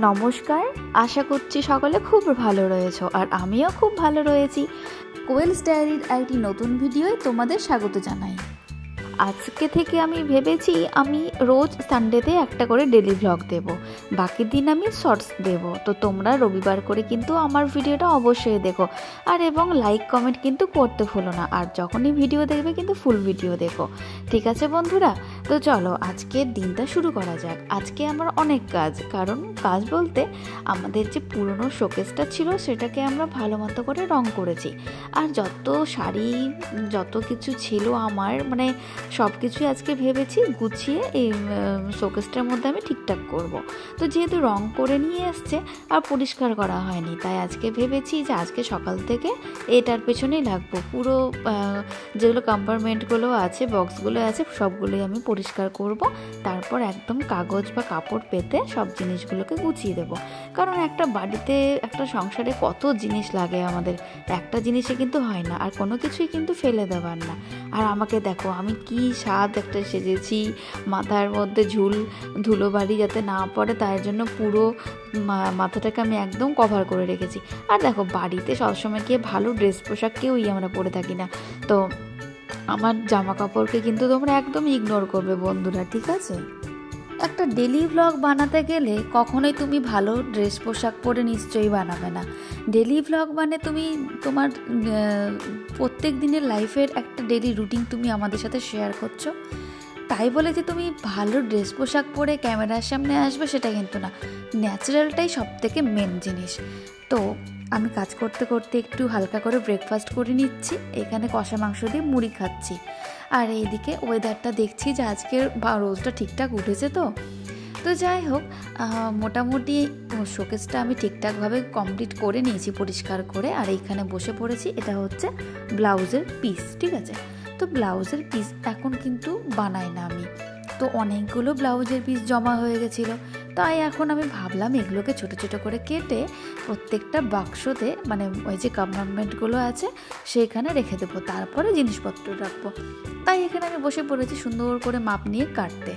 নমস্কার, আশা করছি সকলে খুব ভালো রয়েছো আর আমিও খুব ভালো রয়েছি। কোয়েলস ডায়েরির একটি নতুন ভিডিওয় তোমাদের স্বাগত জানাই। আজকে থেকে আমি ভেবেছি আমি রোজ সানডেতে একটা করে ডেলি ভ্লগ দেব, বাকি দিন আমি শর্টস দেব। তো তোমরা রবিবার করে কিন্তু আমার ভিডিওটা অবশ্যই দেখো আর এবং লাইক কমেন্ট কিন্তু করতে ভুলো না। আর যখনই ভিডিও দেখবে কিন্তু ফুল ভিডিও দেখো, ঠিক আছে বন্ধুরা? তো চলো আজকের দিনটা শুরু করা যাক। আজকে আমার অনেক কাজ, কারণ কাজ বলতে আমাদের যে পুরনো শোকেসটা ছিল সেটাকে আমরা ভালো মতো করে রং করেছি। আর যত শাড়ি যত কিছু ছিল আমার মানে সব কিছুই আজকে ভেবেছি গুছিয়ে এই শোকেসটার মধ্যে আমি ঠিকঠাক করব। তো যেহেতু রং করে নিয়ে এসছে আর পরিষ্কার করা হয়নি, তাই আজকে ভেবেছি যে আজকে সকাল থেকে এটার পেছনেই লাগবো। পুরো যেগুলো কম্পার্টমেন্টগুলো আছে, বক্সগুলো আছে, সবগুলোই আমি পরিষ্কার করব। তারপর একদম কাগজ বা কাপড় পেতে সব জিনিসগুলোকে গুছিয়ে দেব। কারণ একটা বাড়িতে একটা সংসারে কত জিনিস লাগে আমাদের, একটা জিনিসে কিন্তু হয় না, আর কোনো কিছুই কিন্তু ফেলে দেওয়ার না। আর আমাকে দেখো আমি কি স্বাদ একটা সেজেছি, মাথার মধ্যে ধুলোবালি যাতে না পড়ে তার জন্য পুরো মাথাটাকে আমি একদম কভার করে রেখেছি। আর দেখো বাড়িতে সবসময় গিয়ে ভালো ড্রেস পোশাক কেউই আমরা পরে থাকি না, তো আমার জামা কাপড়কে কিন্তু তোমরা একদম ইগনোর করবে বন্ধুরা, ঠিক আছে? একটা ডেলি ভ্লগ বানাতে গেলে কখনোই তুমি ভালো ড্রেস পোশাক পরে নিশ্চয়ই বানাবে না। ডেলি ভ্লগ মানে তুমি তোমার প্রত্যেক দিনের লাইফের একটা ডেলি রুটিন তুমি আমাদের সাথে শেয়ার করছো, তাই বলে যে তুমি ভালো ড্রেস পোশাক পরে ক্যামেরার সামনে আসবে সেটা কিন্তু না। ন্যাচারালটাই সব থেকে মেন জিনিস। তো আমি কাজ করতে করতে একটু হালকা করে ব্রেকফাস্ট করে নিচ্ছি। এখানে কষা মাংস দিয়ে মুড়ি খাচ্ছি। আর এইদিকে ওয়েদারটা দেখছি যে আজকের রোদটা ঠিকঠাক উঠেছে। তো যাই হোক, মোটামুটি শোকেসটা আমি ঠিকঠাকভাবে কমপ্লিট করে নিয়েছি পরিষ্কার করে। আর এইখানে বসে পড়েছি, এটা হচ্ছে ব্লাউজের পিস, ঠিক আছে? তো ব্লাউজের পিস এখন কিন্তু বানাই না আমি, তো অনেকগুলো ব্লাউজের পিস জমা হয়ে গেছিলো। তাই এখন আমি ভাবলাম এগুলোকে ছোটো ছোটো করে কেটে প্রত্যেকটা বাক্সতে, মানে ওই যে কম্পার্টমেন্টগুলো আছে সেইখানে রেখে দেবো, তারপরে জিনিসপত্র রাখবো। তাই এখানে আমি বসে পড়েছি সুন্দর করে মাপ নিয়ে কাটতে।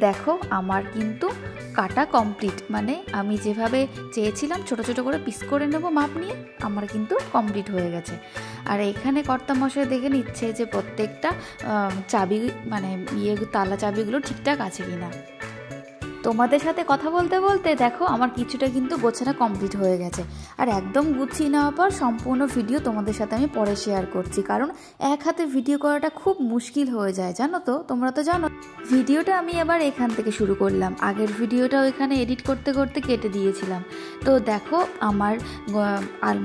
দেখো আমার কিন্তু কাটা কমপ্লিট, মানে আমি যেভাবে চেয়েছিলাম ছোট ছোট করে পিস করে নেব মাপ নিয়ে, আমার কিন্তু কমপ্লিট হয়ে গেছে। আর এখানে কর্তামশাই দেখে নিচ্ছে যে প্রত্যেকটা চাবি মানে তালা চাবিগুলো ঠিকঠাক আছে কিনা। তোমাদের সাথে কথা বলতে বলতে দেখো আমার কিছুটা কিন্তু গোছানো কমপ্লিট হয়ে গেছে। আর একদম গুছিয়ে নেওয়ার পর সম্পূর্ণ ভিডিও তোমাদের সাথে আমি পরে শেয়ার করছি, কারণ এক হাতে ভিডিও করাটা খুব মুশকিল হয়ে যায়, জানো তো? তোমরা তো জানো। ভিডিওটা আমি এবার এখান থেকে শুরু করলাম, আগের ভিডিওটা ওইখানে এডিট করতে করতে কেটে দিয়েছিলাম। তো দেখো আমার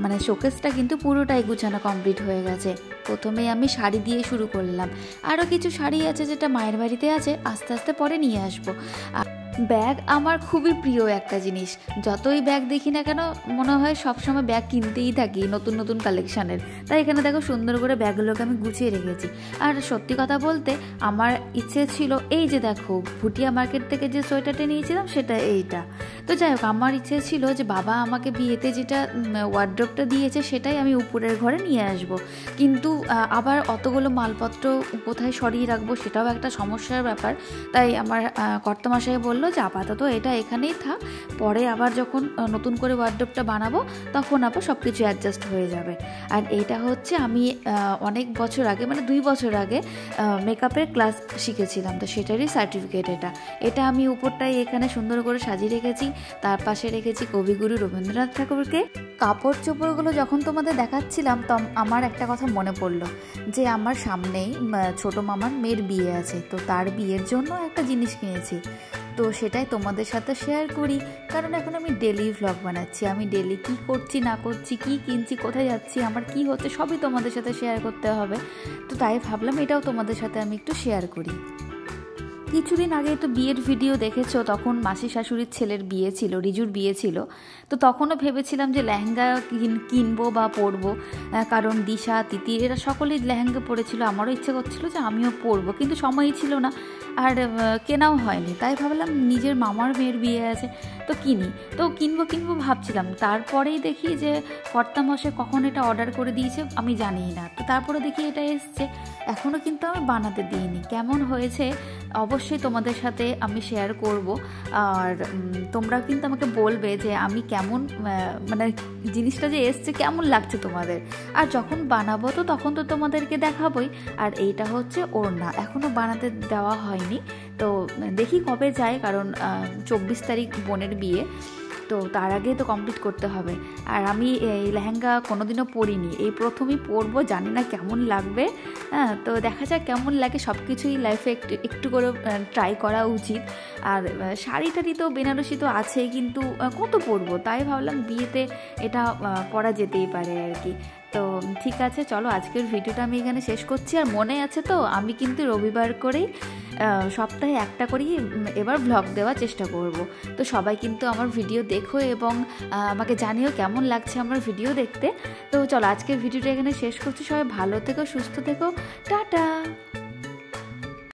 মানে শোকেসটা কিন্তু পুরোটাই গুছানো কমপ্লিট হয়ে গেছে। প্রথমে আমি শাড়ি দিয়ে শুরু করলাম, আরও কিছু শাড়ি আছে যেটা মায়ের বাড়িতে আছে, আস্তে আস্তে পরে নিয়ে আসবো। ব্যাগ আমার খুবই প্রিয় একটা জিনিস, যতই ব্যাগ দেখি না কেন মনে হয় সবসময় ব্যাগ কিনতেই থাকি নতুন নতুন কালেকশানের। তাই এখানে দেখো সুন্দর করে ব্যাগগুলোকে আমি গুছিয়ে রেখেছি। আর সত্যি কথা বলতে আমার ইচ্ছে ছিল, এই যে দেখো ভুটিয়া মার্কেট থেকে যে সোয়েটারটা নিয়েছিলাম সেটা এইটা। তো যাই হোক, আমার ইচ্ছে ছিল যে বাবা আমাকে বিয়েতে যেটা ওয়ার্ড্রপটা দিয়েছে সেটাই আমি উপরের ঘরে নিয়ে আসব, কিন্তু আবার অতগুলো মালপত্র কোথায় সরিয়ে রাখবো সেটাও একটা সমস্যার ব্যাপার। তাই আমার কর্তামশাই বলল যে আপাতত এটা এখানেই থাক, পরে আবার যখন নতুন করে ওয়ার্ড্রপটা বানাবো তখন আবার সব কিছু অ্যাডজাস্ট হয়ে যাবে। আর এইটা হচ্ছে আমি অনেক বছর আগে, মানে 2 বছর আগে মেকআপের ক্লাস শিখেছিলাম, তো সেটারই সার্টিফিকেট এটা আমি উপরটাই এখানে সুন্দর করে সাজিয়ে রেখেছি। তার পাশে রেখেছি কবিগুরু রবীন্দ্রনাথ ঠাকুরকে। কাপড় চোপড়গুলো যখন তোমাদের দেখাচ্ছিলাম তো আমার একটা কথা মনে পড়লো যে আমার সামনেই ছোটো মামার মেয়ের বিয়ে আছে, তো তার বিয়ের জন্য একটা জিনিস কিনেছি, তো সেটাই তোমাদের সাথে শেয়ার করি। কারণ এখন আমি ডেলি ভ্লগ বানাচ্ছি, আমি ডেলি কী করছি না করছি, কী কিনছি, কোথায় যাচ্ছি, আমার কী হচ্ছে সবই তোমাদের সাথে শেয়ার করতে হবে। তো তাই ভাবলাম এটাও তোমাদের সাথে আমি একটু শেয়ার করি। কিছুদিন আগে তো বিয়ের ভিডিও দেখেছো, তখন মাসি শাশুড়ির ছেলের বিয়ে ছিল, রিজুর বিয়ে ছিল। তো তখনও ভেবেছিলাম যে লেহেঙ্গা কিনবো বা পরবো, কারণ দিশা তিতি এরা সকলেই লেহেঙ্গা পরেছিল, আমারও ইচ্ছে করছিল যে আমিও পরবো, কিন্তু সময়ই ছিল না আর কেনাও হয়নি। তাই ভাবলাম নিজের মামার মেয়ের বিয়ে আছে তো কিনবো ভাবছিলাম। তারপরেই দেখি যে কর্তামশাই কখন এটা অর্ডার করে দিয়েছে আমি জানিই না। তো তারপরে দেখি এটা এসছে, এখনও কিন্তু আমি বানাতে দিইনি। কেমন হয়েছে অবশ্যই তোমাদের সাথে আমি শেয়ার করব, আর তোমরা কিন্তু আমাকে বলবে যে আমি কেমন মানে জিনিসটা যে এসছে কেমন লাগছে তোমাদের। আর যখন বানাবো তো তখন তো তোমাদেরকে দেখাবোই। আর এইটা হচ্ছে ওড়না, এখনও বানাতে দেওয়া হয়নি, তো দেখি কবে যায়, কারণ 24 তারিখ বোনের বিয়ে, তো তার আগে তো কমপ্লিট করতে হবে। আর আমি এই লেহেঙ্গা কোনোদিনও পরিনি, এই প্রথমই পরবো, জানি না কেমন লাগবে। হ্যাঁ, তো দেখা যাক কেমন লাগে। সব কিছুই লাইফে একটু করে ট্রাই করা উচিত। আর শাড়ি টাড়ি তো বেনারসি তো আছেই, কিন্তু কত পরবো, তাই ভাবলাম বিয়েতে এটা পরা যেতেই পারে আর কি। তো ঠিক আছে, চলো আজকের ভিডিওটা আমি এখানে শেষ করছি। আর মনে আছে তো, আমি কিন্তু রবিবার করেই সপ্তাহে একটা করেই এবার ভ্লগ দেওয়ার চেষ্টা করব। তো সবাই কিন্তু আমার ভিডিও দেখো এবং আমাকে জানিও কেমন লাগছে আমার ভিডিও দেখতে। তো চলো আজকের ভিডিওটা এখানে শেষ করছি। সবাই ভালো থেকো, সুস্থ থেকো, টাটা।